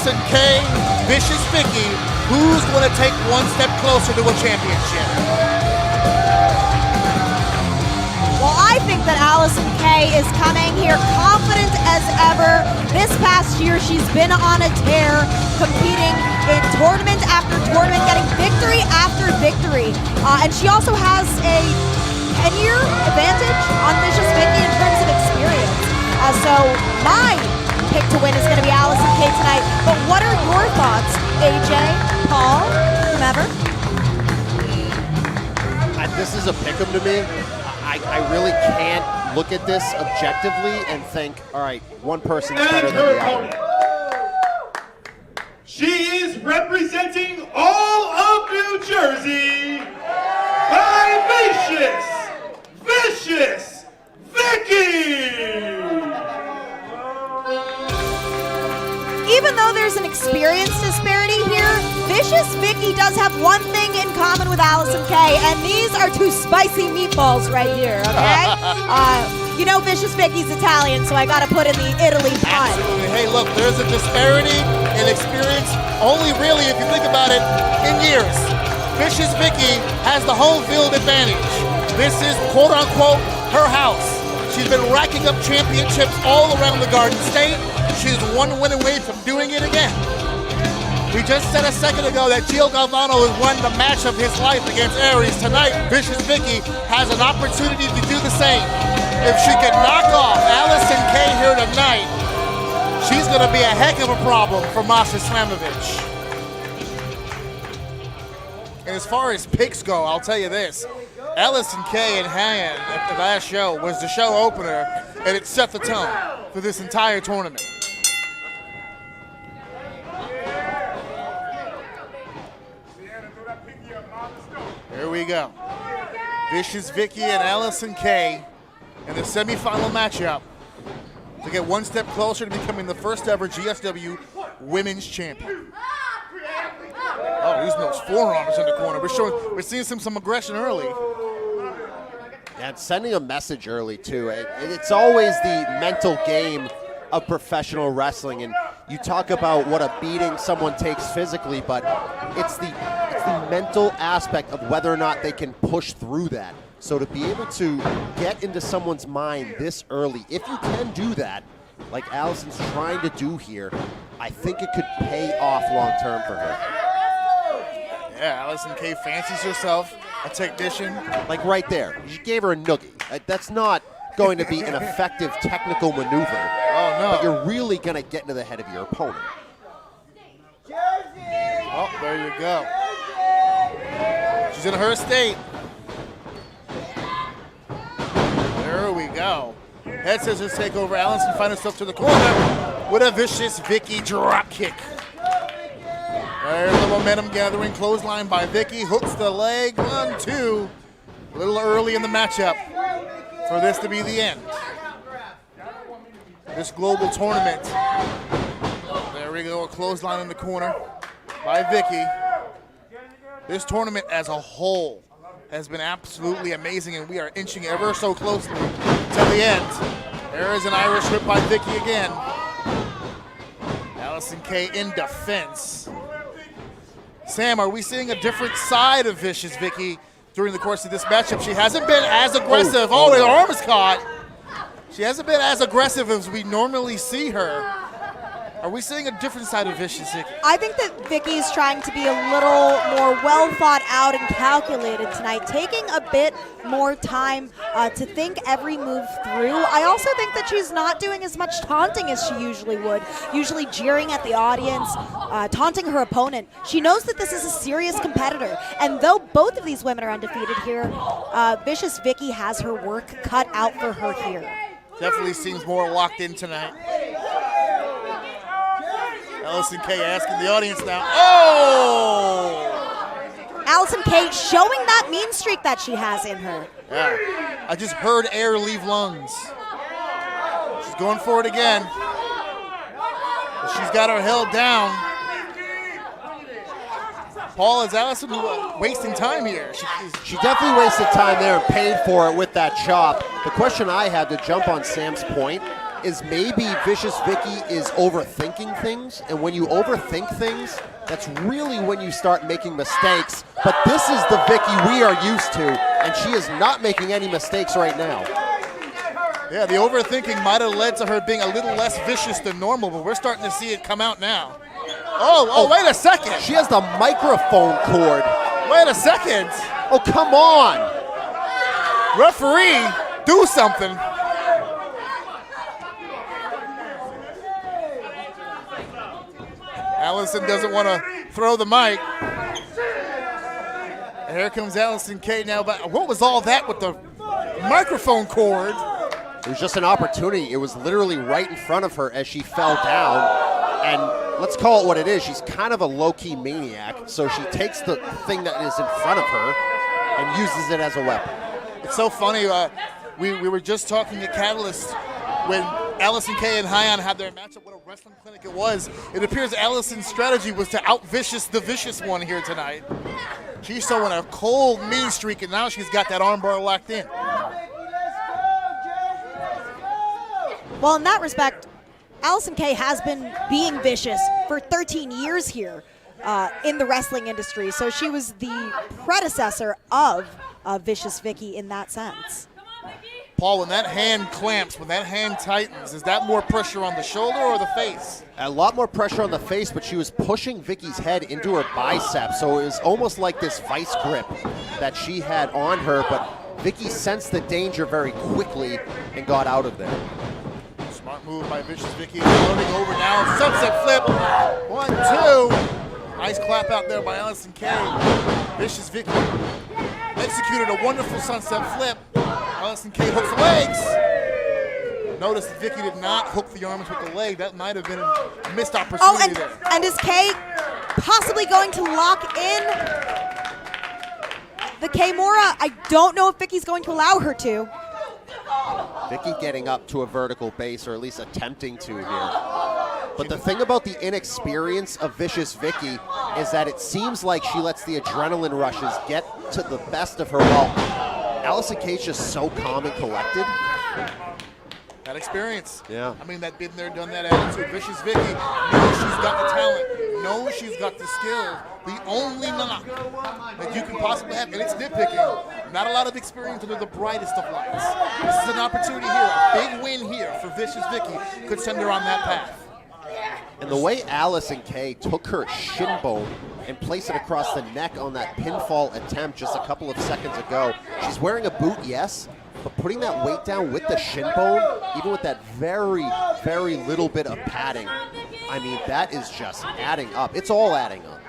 Allysin Kay, Vicious Vicki, who's going to take one step closer to a championship? Well, I think that Allysin Kay is coming here confident as ever. This past year, she's been on a tear, competing in tournament after tournament, getting victory after victory. And she also has a 10-year advantage on Vicious Vicki in terms of experience. So my pick to win is going to be Allysin Kay tonight. But what are your thoughts, AJ, Paul, whomever? This is a pick'em to me. I really can't look at this objectively and think, all right, one person's better than the other. She is representing all of New Jersey, Vivacious Vicki! Even though there's an experience disparity here, Vicious Vicki does have one thing in common with Allysin Kay, and these are two spicy meatballs right here, okay? You know Vicious Vicki's Italian, so I gotta put in the Italy pun. Absolutely. Hey, look, there's a disparity in experience, only really, if you think about it, in years. Vicious Vicki has the home field advantage. This is, quote-unquote, her house. She's been racking up championships all around the Garden State. She's one win away from doing it again. We just said a second ago that Gio Galvano has won the match of his life against Aries. Tonight, Vicious Vicki has an opportunity to do the same. If she can knock off Allysin Kay here tonight, she's going to be a heck of a problem for Masha Slamovich. And as far as picks go, I'll tell you this. Allysin Kay in hand at the last show was the show opener, and it set the tone for this entire tournament. Here we go. Vicious Vicki and Allysin Kay in the semifinal matchup to get one step closer to becoming the first ever GSW Women's Champion. Oh, using those forearms in the corner. We're seeing some aggression early. Yeah, and sending a message early too. It's always the mental game of professional wrestling, and you talk about what a beating someone takes physically, but it's the mental aspect of whether or not they can push through that. So to be able to get into someone's mind this early, if you can do that, like Allison's trying to do here, I think it could pay off long term for her. Yeah, Allysin Kay fancies herself a technician. Like right there, you gave her a noogie. That's not going to be an effective technical maneuver. Oh, no. But you're really going to get into the head of your opponent. Oh, there you go. She's in her state. There we go. Head scissors take over. Allysin finds herself to the corner with a Vicious Vicki drop kick. There's the momentum gathering. Clothesline by Vicki. Hooks the leg. 1, 2. A little early in the matchup for this to be the end. This global tournament. There we go. A clothesline in the corner by Vicki. This tournament as a whole has been absolutely amazing, and we are inching ever so closely to the end. There is an Irish whip by Vicki again. Allysin Kay in defense. Sam, are we seeing a different side of Vicious Vicki during the course of this matchup? She hasn't been as aggressive. Oh, her arm is caught. She hasn't been as aggressive as we normally see her. Are we seeing a different side of Vicious Vicki? I think that Vicki's trying to be a little more well thought out and calculated tonight, taking a bit more time to think every move through. I also think that she's not doing as much taunting as she usually would, usually jeering at the audience, taunting her opponent. She knows that this is a serious competitor, and though both of these women are undefeated here, Vicious Vicki has her work cut out for her here. Definitely seems more locked in tonight. Allysin Kay asking the audience now. Oh! Allysin Kay showing that mean streak that she has in her. Yeah, I just heard air leave lungs. She's going for it again. She's got her held down. Paul, is Allysin wasting time here? She definitely wasted time there and paid for it with that chop. The question I had, to jump on Sam's point, is maybe Vicious Vicky is overthinking things, and when you overthink things, that's really when you start making mistakes. But this is the Vicky we are used to, and she is not making any mistakes right now. Yeah, the overthinking might have led to her being a little less vicious than normal, but we're starting to see it come out now. Oh, wait a second. She has the microphone cord. Wait a second. Oh, come on. Referee, do something. Allysin doesn't want to throw the mic. And here comes Allysin Kay now. But what was all that with the microphone cord? It was just an opportunity. It was literally right in front of her as she fell down. And let's call it what it is. She's kind of a low-key maniac. So she takes the thing that is in front of her and uses it as a weapon. It's so funny. We were just talking at Catalyst when Allysin Kay and Hyon had their matchup. What a wrestling clinic it was. It appears Allison's strategy was to out-vicious the vicious one here tonight. She's showing a cold, mean streak, and now she's got that armbar locked in. Well, in that respect, Allysin Kay has been being vicious for 13 years here in the wrestling industry. So she was the predecessor of Vicious Vicky in that sense. Paul, when that hand clamps, when that hand tightens, is that more pressure on the shoulder or the face? A lot more pressure on the face, but she was pushing Vicky's head into her bicep, so it was almost like this vice grip that she had on her, but Vicky sensed the danger very quickly and got out of there. Smart move by Vicious Vicky, loading over now, sunset flip, 1, 2. Nice clap out there by Allysin Kay. Vicious Vicky executed a wonderful sunset flip. Allysin Kay hooks the legs. Notice that Vicky did not hook the arms with the leg. That might have been a missed opportunity there. And is Kay possibly going to lock in the Kimura? I don't know if Vicky's going to allow her to. Vicky getting up to a vertical base, or at least attempting to here. But the thing about the inexperience of Vicious Vicky is that it seems like she lets the adrenaline rushes get to the best of her while Allysin Kay's just so calm and collected. That experience. Yeah. I mean, that been there, done that attitude. Vicious Vicky knows she's got the talent, knows she's got the skill. The only knock that you can possibly have, and it's nitpicking, not a lot of experience under the brightest of lights. This is an opportunity here, a big win here for Vicious Vicky could send her on that path. And the way Allysin Kay took her shin bone and placed it across the neck on that pinfall attempt just a couple of seconds ago. She's wearing a boot, yes, but putting that weight down with the shin bone, even with that very, very little bit of padding, I mean, that is just adding up. It's all adding up.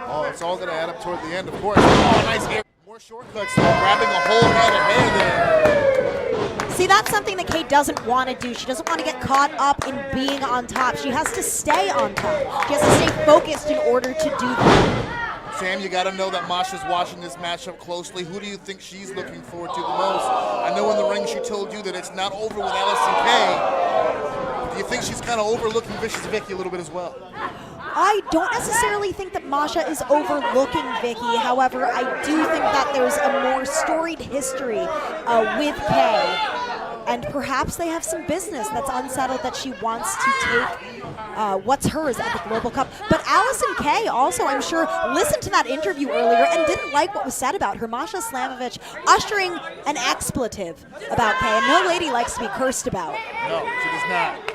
Oh, it's all going to add up toward the end, of course. Oh, nice air. More shortcuts, grabbing a whole head of hair there. See, that's something that Kay doesn't want to do. She doesn't want to get caught up in being on top. She has to stay on top. She has to stay focused in order to do that. Sam, you got to know that Masha's watching this matchup closely. Who do you think she's looking forward to the most? I know in the ring she told you that it's not over with Allysin Kay. Do you think she's kind of overlooking Vicious Vicky a little bit as well? I don't necessarily think that Masha is overlooking Vicky. However, I do think that there's a more storied history with Kay. And perhaps they have some business that's unsettled that she wants to take what's hers at the Global Cup. But Allysin Kay also, I'm sure, listened to that interview earlier and didn't like what was said about her. Masha Slamovich ushering an expletive about Kay, and no lady likes to be cursed about. No, she does not.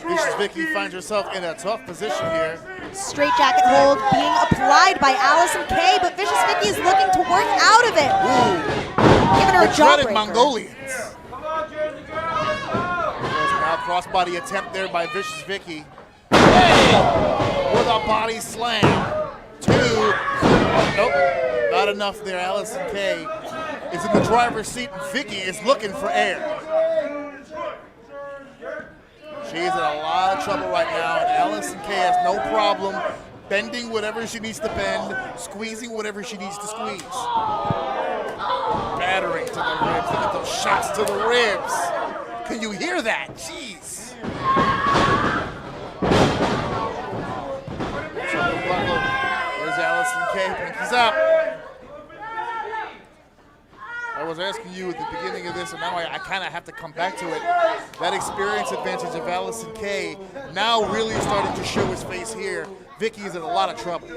Vicious Vicky finds herself in a tough position here. Straight jacket hold being applied by Allysin Kay, but Vicious Vicky is looking to work out of it. Ooh. Giving her a dreaded jawbreaker. Mongolians. There's now crossbody attempt there by Vicious Vicky. With a body slam. 2. Nope, not enough there. Allysin Kay is in the driver's seat, and Vicky is looking for air. She's in a lot of trouble right now, and Allysin Kay has no problem bending whatever she needs to bend, squeezing whatever she needs to squeeze. Battering to the ribs. Look at those shots to the ribs. Can you hear that? Jeez. There's Allysin Kay. Pinkies up. was asking you at the beginning of this, and now I kind of have to come back to it. That experience advantage of Allysin Kay now really starting to show his face here. Vicki is in a lot of trouble.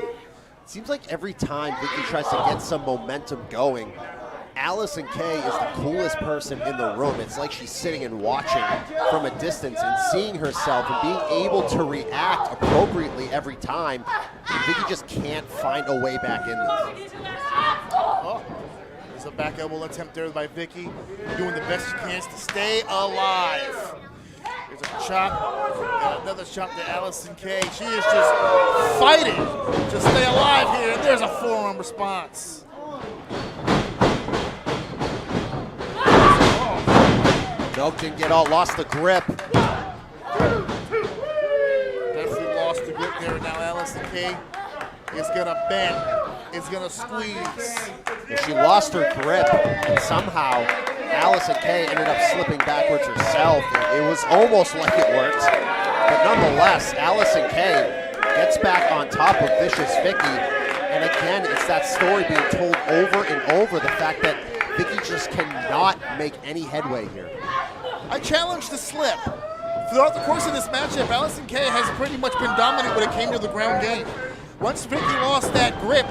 Seems like every time Vicki tries to get some momentum going, Allysin Kay is the coolest person in the room. It's like she's sitting and watching from a distance and seeing herself and being able to react appropriately every time. And Vicki just can't find a way back in this. Oh, there's a back elbow attempt there by Vicki, doing the best she can to stay alive. There's a chop, and another chop to Allysin Kay. She is just fighting to stay alive here, and there's a forearm response. Nope, didn't get all, lost the grip. Definitely lost the grip there. Now Allysin Kay is gonna bend, is gonna squeeze. And she lost her grip, and somehow Allysin Kay ended up slipping backwards herself. It was almost like it worked, but nonetheless, Allysin Kay gets back on top of Vicious Vicki. And again, it's that story being told over and over, the fact that Vicki just cannot make any headway here. I challenge the slip. Throughout the course of this matchup, Allysin Kay has pretty much been dominant when it came to the ground game. Once Vicki lost that grip,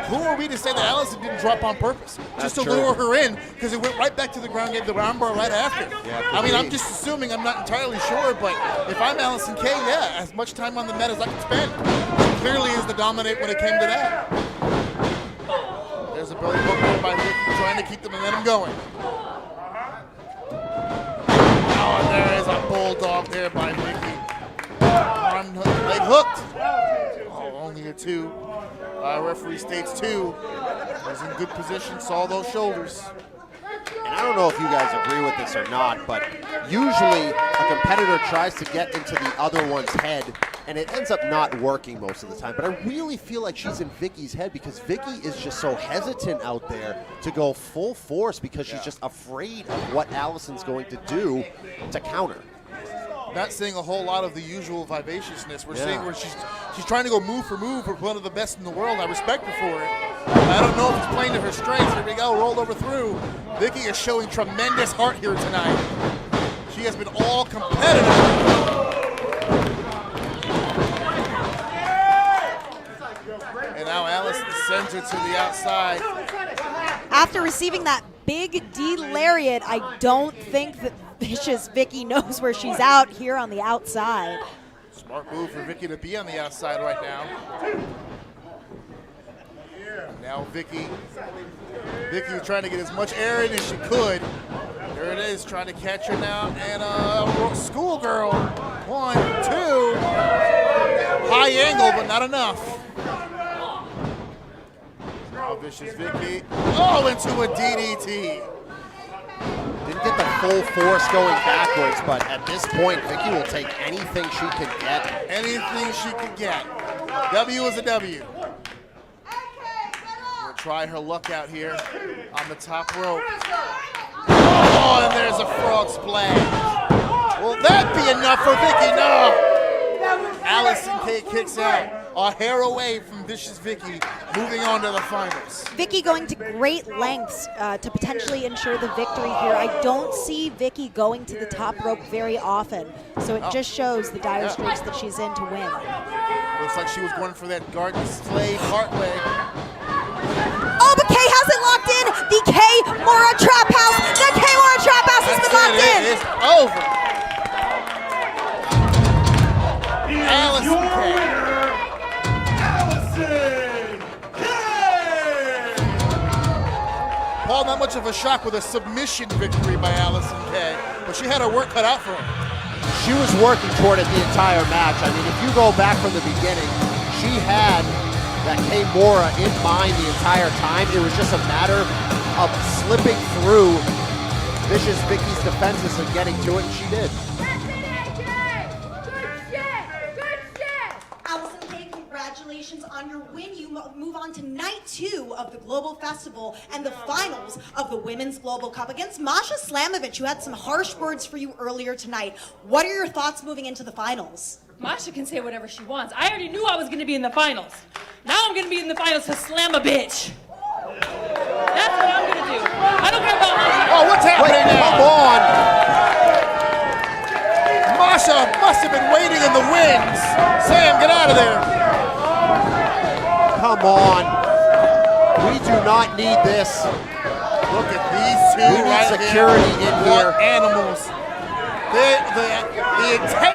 who are we to say that Allysin didn't drop on purpose? Just to lure her in, because it went right back to the ground game, the round bar right after. Yeah, I mean, I'm just assuming, I'm not entirely sure, but if I'm Allysin Kay, yeah, as much time on the mat as I can spend. She clearly is the dominant when it came to that. There's a belly hook there by Vicki, trying to keep the momentum going. Oh, and there is a bulldog there by Vicki. Arm leg hooked. Oh, only a 2. Referee states 2. Was in good position, saw those shoulders. And I don't know if you guys agree with this or not, but usually a competitor tries to get into the other one's head, and it ends up not working most of the time. But I really feel like she's in Vicki's head, because Vicki is just so hesitant out there to go full force, because she's just afraid of what Allison's going to do to counter. Not seeing a whole lot of the usual vivaciousness. We're seeing where she's trying to go move for move for one of the best in the world. I respect her for it. I don't know if it's playing to her strengths. Here we go, rolled over through. Vicki is showing tremendous heart here tonight. She has been all competitive. And now Allysin sends her to the outside. After receiving that big D lariat, I don't think that Vicious Vicki knows where she's out here on the outside. Smart move for Vicki to be on the outside right now. Now Vicki was trying to get as much air in as she could. There it is, trying to catch her now. And schoolgirl, 1, 2. High angle, but not enough. Now Vicious Vicki, into a DDT. Didn't get the full force going backwards, but at this point, Vicki will take anything she can get. Anything she can get. W is a W. We'll try her luck out here on the top rope. Oh, and there's a frog splash. Will that be enough for Vicki? No. Allysin Kay kicks out. A hair away from Vicious Vicki, moving on to the finals. Vicki going to great lengths to potentially ensure the victory here. I don't see Vicki going to the top rope very often, so it just shows the dire straits that she's in to win. Looks like she was going for that garden slave heart leg. Oh, but Kay has it locked in. The Kay Mora Trap House. The Kay Mora Trap House has been locked in. It is over. Allysin Kay. Paul, not much of a shock with a submission victory by Allysin Kay, but she had her work cut out for her. She was working toward it the entire match. I mean, if you go back from the beginning, she had that Kay Mora in mind the entire time. It was just a matter of slipping through Vicious Vicki's defenses and getting to it, and she did. Congratulations on your win. You move on to night 2 of the Global Festival and the finals of the Women's Global Cup against Masha Slamovich, who had some harsh words for you earlier tonight. What are your thoughts moving into the finals? Masha can say whatever she wants. I already knew I was going to be in the finals. Now I'm going to be in the finals to slam a bitch. That's what I'm going to do. I don't care about What's happening now? Come on. Masha must have been waiting in the wings. Sam, get out of there. Come on. We do not need this. Look at these two We need right security here. in What here. animals. The intent